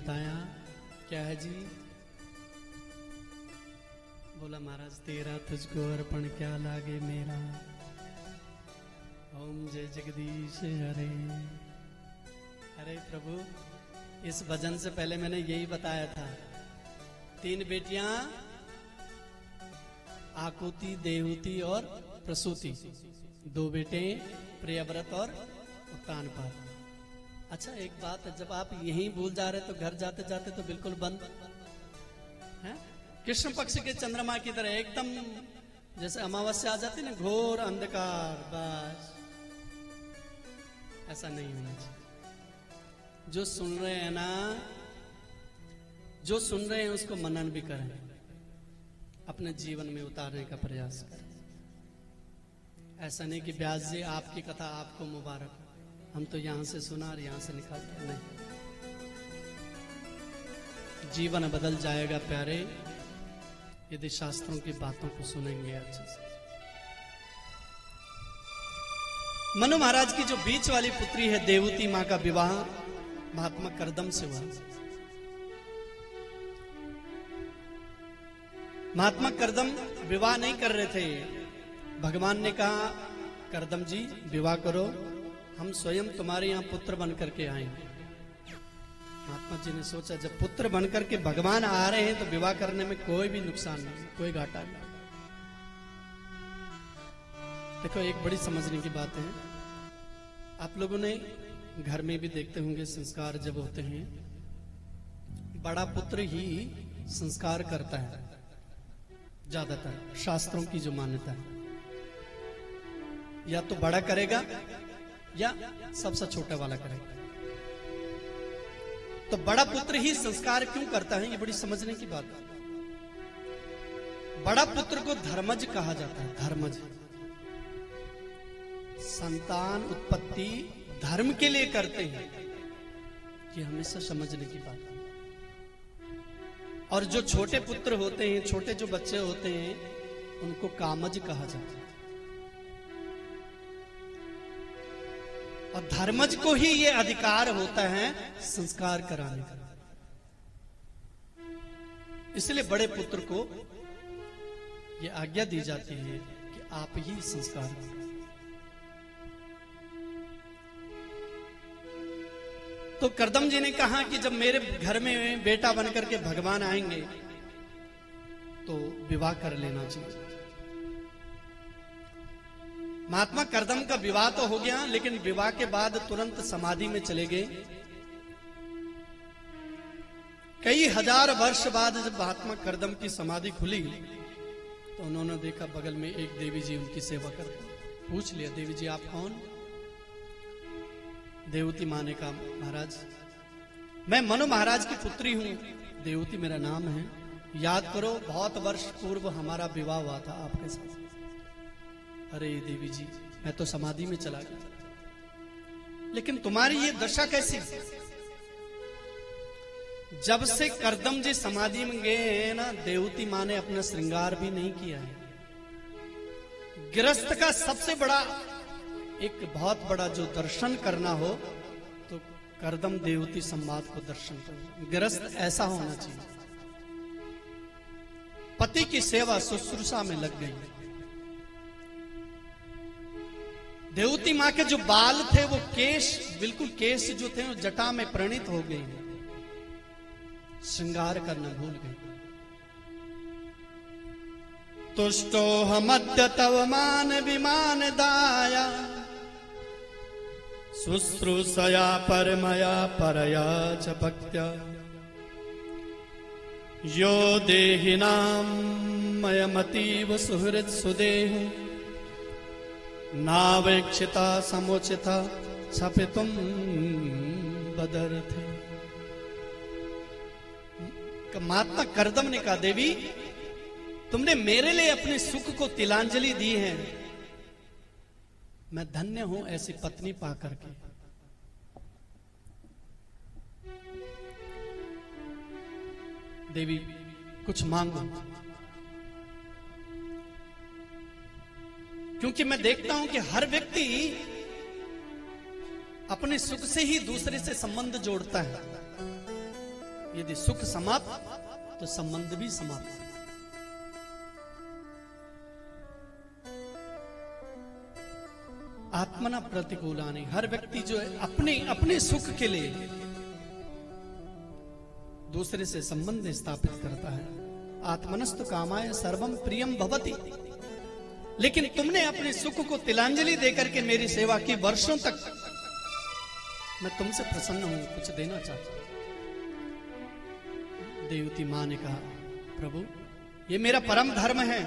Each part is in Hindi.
बताया। क्या है जी? बोला महाराज तेरा तुझको अर्पण क्या लागे मेरा, ओम जय जगदीश हरे। अरे प्रभु, इस भजन से पहले मैंने यही बताया था, 3 बेटियां आकुति, देवहूति और प्रसूति, 2 बेटे प्रियव्रत और उत्तानपाद। अच्छा एक बात है, जब आप यहीं भूल जा रहे तो घर जाते जाते तो बिल्कुल बंद है। कृष्ण पक्ष के चंद्रमा की तरह एकदम जैसे अमावस्या आ जाती ना, घोर अंधकार, बस ऐसा नहीं होना चाहिए। जो सुन रहे हैं ना, जो सुन रहे हैं उसको मनन भी करें, अपने जीवन में उतारने का प्रयास करें। ऐसा नहीं कि व्यास जी आपकी कथा आपको मुबारक, हम तो यहां से सुना और यहां से निकालते नहीं। जीवन बदल जाएगा प्यारे, यदि शास्त्रों की बातों को सुनेंगे अच्छे से। मनु महाराज की जो बीच वाली पुत्री है देवहूति मां का विवाह महात्मा करदम से हुआ। महात्मा करदम विवाह नहीं कर रहे थे, भगवान ने कहा करदम जी विवाह करो, हम स्वयं तुम्हारे यहां पुत्र बन करके आएंगे। महात्मा जी ने सोचा जब पुत्र बनकर के भगवान आ रहे हैं तो विवाह करने में कोई भी नुकसान नहीं, कोई घाटा नहीं। देखो एक बड़ी समझने की बात है, आप लोगों ने घर में भी देखते होंगे, संस्कार जब होते हैं बड़ा पुत्र ही संस्कार करता है, ज्यादातर शास्त्रों की जो मान्यता है, या तो बड़ा करेगा या सबसे छोटा वाला करेगा। तो बड़ा पुत्र ही संस्कार क्यों करता है, ये बड़ी समझने की बात है। बड़ा पुत्र को धर्मज कहा जाता है, धर्मज। संतान उत्पत्ति धर्म के लिए करते हैं, ये हमेशा समझने की बात है। और जो छोटे पुत्र होते हैं, छोटे जो बच्चे होते हैं, उनको कामज कहा जाता है। और धर्मज को ही ये अधिकार होता है संस्कार कराने का। इसलिए बड़े पुत्र को ये आज्ञा दी जाती है कि आप ही संस्कार करें। तो करदम जी ने कहा कि जब मेरे घर में बेटा बनकर के भगवान आएंगे तो विवाह कर लेना चाहिए। महात्मा करदम का विवाह तो हो गया, लेकिन विवाह के बाद तुरंत समाधि में चले गए। कई हजार वर्ष बाद जब महात्मा करदम की समाधि खुली तो उन्होंने देखा बगल में एक देवी जी उनकी सेवा करते। पूछ लिया, देवी जी आप कौन? देवहूति मां ने कहा महाराज मैं मनु महाराज की पुत्री हूं, देवहूति मेरा नाम है। याद करो बहुत वर्ष पूर्व हमारा विवाह हुआ था आपके साथ। अरे देवी जी मैं तो समाधि में चला गया, लेकिन तुम्हारी ये दशा कैसी? जब से करदम जी समाधि में गए हैं ना, देवहूति मां ने अपना श्रृंगार भी नहीं किया है। गृहस्थ का सबसे बड़ा एक बहुत बड़ा जो दर्शन करना हो तो करदम देवहूति संवाद को दर्शन करो। गृहस्थ ऐसा होना चाहिए, पति की सेवा शुश्रूषा में लग गई। देवहूति मां के जो बाल थे वो केश, बिल्कुल केश जो थे वो जटा में परिणित हो गए, श्रृंगार करना भूल गए। तुष्टो हमद्य तव मान विमान दाया, शुश्रूषया परमया परया च भक्त्या, यो देहिनां मयमतीव सुहृद सुदेह, नावेक्षिता समुचिता छपितुम बदर्थे। महात्मा करदम ने कहा देवी तुमने मेरे लिए अपने सुख को तिलांजलि दी है, मैं धन्य हूं ऐसी पत्नी पाकर के। देवी कुछ मांगो, क्योंकि मैं देखता हूं कि हर व्यक्ति अपने सुख से ही दूसरे से संबंध जोड़ता है। यदि सुख समाप्त तो संबंध भी समाप्त। आत्मना प्रतिकूलानि, हर व्यक्ति जो है अपने अपने सुख के लिए दूसरे से संबंध स्थापित करता है। आत्मनस्तु कामाय सर्वम प्रियम भवति। लेकिन तुमने अपने सुख को तिलांजलि देकर के मेरी सेवा की, वर्षों तक मैं तुमसे प्रसन्न हूं, कुछ देना चाहता हूं। देवती मां ने कहा, प्रभु ये मेरा परम धर्म है,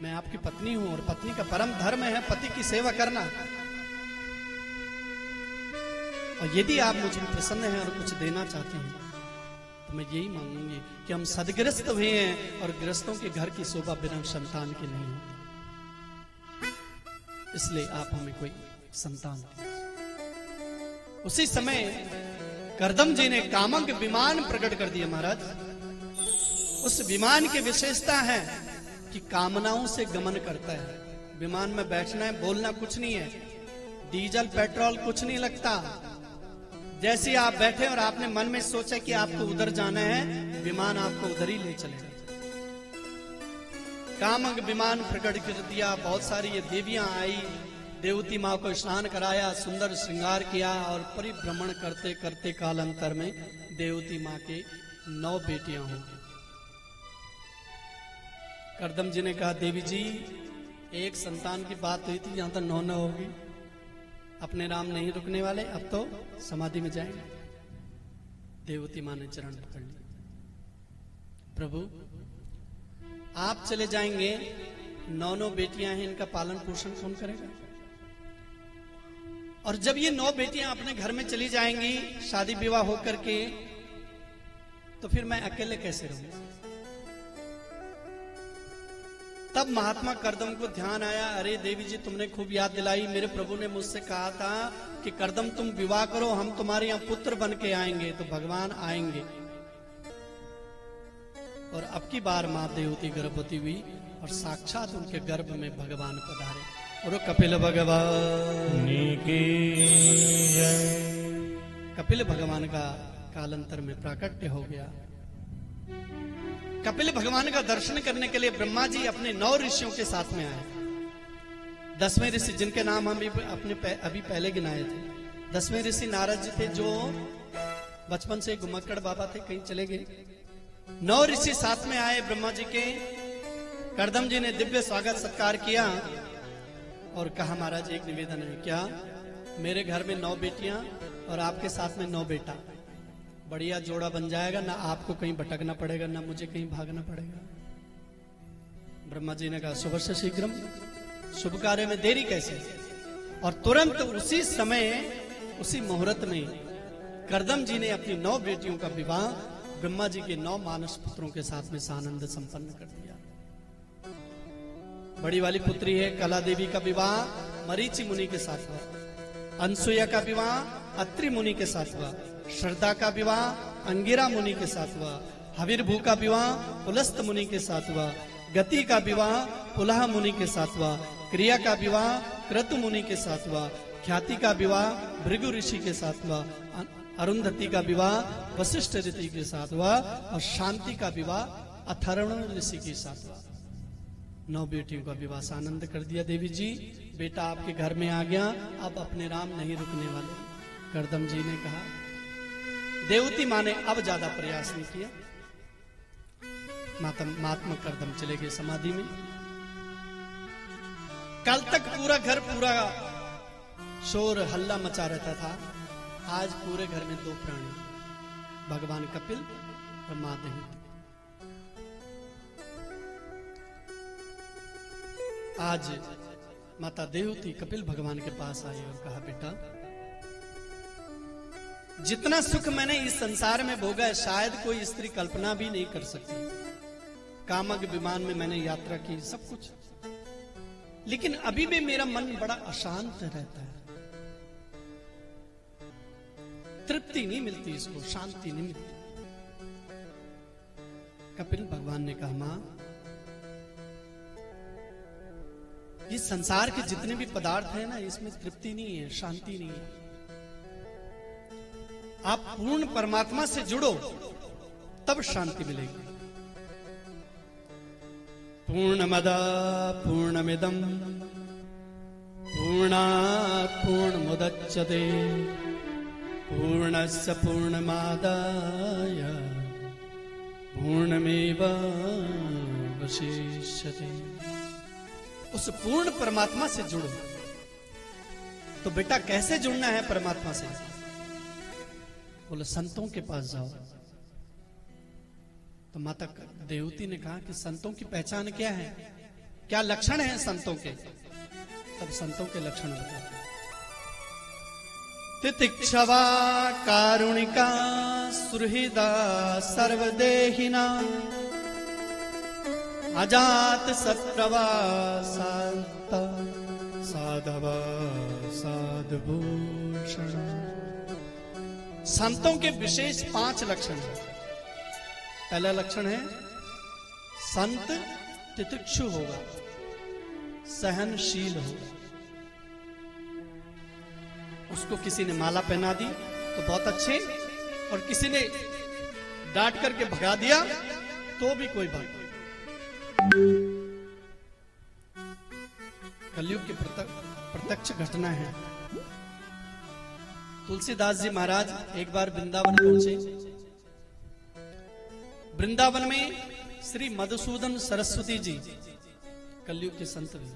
मैं आपकी पत्नी हूं और पत्नी का परम धर्म है पति की सेवा करना। और यदि आप मुझ में प्रसन्न हैं और कुछ देना चाहते हैं तो मैं यही मांगूंगी कि हम सदग्रस्त हुए हैं और गृहस्थों के घर की शोभा बिना संतान के नहीं होती, इसलिए आप हमें कोई संतान दीजिए। उसी समय कर्दम जी ने कामंग विमान प्रकट कर दिया। महाराज, उस विमान की विशेषता है कि कामनाओं से गमन करता है। विमान में बैठना है, बोलना कुछ नहीं है, डीजल पेट्रोल कुछ नहीं लगता। जैसे आप बैठे और आपने मन में सोचा कि आपको उधर जाना है, विमान आपको उधर ही ले चलेगा। कामंग विमान प्रकट कर दिया। बहुत सारी ये देवियां आई, देवती मां को स्नान कराया, सुंदर श्रृंगार किया और परिभ्रमण करते करते कालांतर में देवती मां के 9 बेटियां हो गई। कर्दम जी ने कहा, देवी जी एक संतान की बात हुई थी, यहां तक 9 होगी। अपने राम नहीं रुकने वाले, अब तो समाधि में जाएंगे। देवती मां ने चरण पकड़ लिया। प्रभु आप चले जाएंगे, 9 बेटियां हैं, इनका पालन पोषण कौन करेगा? और जब ये 9 बेटियां अपने घर में चली जाएंगी शादी विवाह होकर के, तो फिर मैं अकेले कैसे रहूंगा? तब महात्मा कर्दम को ध्यान आया, अरे देवी जी तुमने खूब याद दिलाई, मेरे प्रभु ने मुझसे कहा था कि कर्दम तुम विवाह करो, हम तुम्हारे यहां पुत्र बन के आएंगे। तो भगवान आएंगे। और अब की बार मां देवती गर्भवती हुई और साक्षात उनके गर्भ में भगवान पधारे। और कपिल भगवान की कपिल भगवान का कालांतर में प्राकट्य हो गया। कपिल भगवान का दर्शन करने के लिए ब्रह्मा जी अपने 9 ऋषियों के साथ में आए। 10वें ऋषि, जिनके नाम हम अभी पहले गिनाए थे, 10वें ऋषि नारद जी थे, जो बचपन से घुमक्कड़ बाबा थे, कहीं चले गए। 9 ऋषि साथ में आए ब्रह्मा जी के। कर्दम जी ने दिव्य स्वागत सत्कार किया और कहा, महाराज एक निवेदन है। क्या? मेरे घर में 9 बेटियां और आपके साथ में 9 बेटा, बढ़िया जोड़ा बन जाएगा, ना आपको कहीं भटकना पड़ेगा, ना मुझे कहीं भागना पड़ेगा। ब्रह्मा जी ने कहा, शुभ से शीघ्रम, शुभ कार्य में देरी कैसे? और तुरंत उसी समय, उसी मुहूर्त में कर्दम जी ने अपनी 9 बेटियों का विवाह ब्रह्मा जी के 9 मानस पुत्रों के साथ में सानंद संपन्न कर दिया। बड़ी वाली पुत्री है कला देवी का विवाह मरीचि मुनि के साथ हुआ। अनसुया का विवाह अत्रि मुनि के साथ हुआ। श्रद्धा का विवाह अंगिरा मुनि के साथ हुआ। हविर्भू का विवाह पुलस्त मुनि के साथ हुआ। गति का विवाह पुलह मुनि के साथ हुआ। क्रिया का विवाह क्रतु मुनि के साथ हुआ। ख्याति का विवाह भृगु ऋषि के साथ हुआ। अरुंधति का विवाह वशिष्ठ ऋषि के साथ हुआ। और शांति का विवाह अथर्वण ऋषि के साथ हुआ। 9 बेटियों का विवाह आनंद कर दिया। देवी जी बेटा आपके घर में आ गया, अब अपने राम नहीं रुकने वाले। कर्दम जी ने कहा। देवती मां ने अब ज्यादा प्रयास नहीं किया। महात्मा कर्दम चले गए समाधि में। कल तक पूरा घर पूरा शोर हल्ला मचा रहता था, आज पूरे घर में 2 प्राणी, भगवान कपिल और मां देवती। आज माता देवती कपिल भगवान के पास आई और कहा, बेटा जितना सुख मैंने इस संसार में भोगा है शायद कोई स्त्री कल्पना भी नहीं कर सकती। कामक विमान में मैंने यात्रा की, सब कुछ, लेकिन अभी भी मेरा मन बड़ा अशांत रहता है, तृप्ति नहीं मिलती, इसको शांति नहीं मिलती। कपिल भगवान ने कहा, मां ये संसार के जितने भी पदार्थ हैं ना, इसमें तृप्ति नहीं है, शांति नहीं है। आप पूर्ण परमात्मा से जुड़ो, तब शांति मिलेगी। पूर्णमदा पूर्णमिदं पूर्णात् पूर्णमुदच्यते पूर्णस्य पूर्णमादाय पूर्णमेवावशिष्यते। उस पूर्ण परमात्मा से जुड़ो। तो बेटा कैसे जुड़ना है परमात्मा से? बोले संतों के पास जाओ। तो माता देवती ने कहा कि संतों की पहचान क्या है, क्या लक्षण है संतों के? तब संतों के लक्षण बताते। तितिक्षवा कारुणिका सुहृदा सर्वदेहिना अजात सत्रवा शांता साधवा साधुभूषण। संतों के विशेष 5 लक्षण हैं। पहला लक्षण है संत तितिक्षु होगा, सहनशील होगा। उसको किसी ने माला पहना दी तो बहुत अच्छे, और किसी ने डांट करके भगा दिया तो भी कोई बात नहीं। कलयुग की प्रत्यक्ष घटना है। तुलसीदास जी महाराज एक बार वृंदावन पहुंचे। वृंदावन में श्री मधुसूदन सरस्वती जी, कलयुग के संत भी,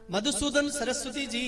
मधुसूदन सरस्वती जी